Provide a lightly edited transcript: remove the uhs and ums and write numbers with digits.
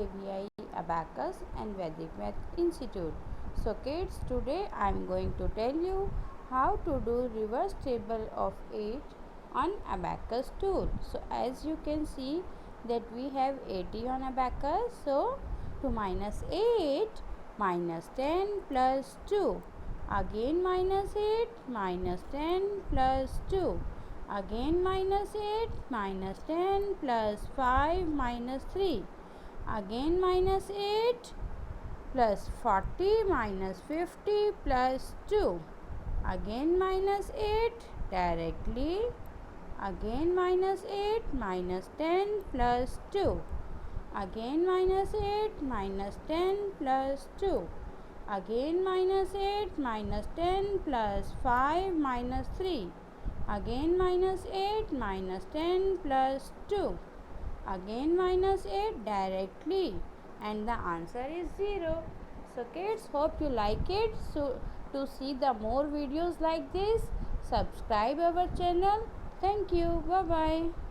ABI Abacus and Vedic Math Institute. So kids, today I am going to tell you how to do reverse table of 8 on Abacus tool. So as you can see that we have 80 on Abacus. So to minus 8 minus 10 plus 2. Again minus 8 minus 10 plus 2. Again minus 8 minus 10 plus 5 minus 3. Again minus 8 plus 40 minus 50 plus 2. Again minus 8 directly. Again minus 8 minus 10 plus 2. Again minus 8 minus 10 plus 2. Again minus 8 minus 10 plus 5 minus 3. Again minus 8 minus 10 plus 2. Again minus 8 directly, and the answer is 0. So kids, hope you like it. So to see the more videos like this, subscribe our channel. Thank you. Bye bye.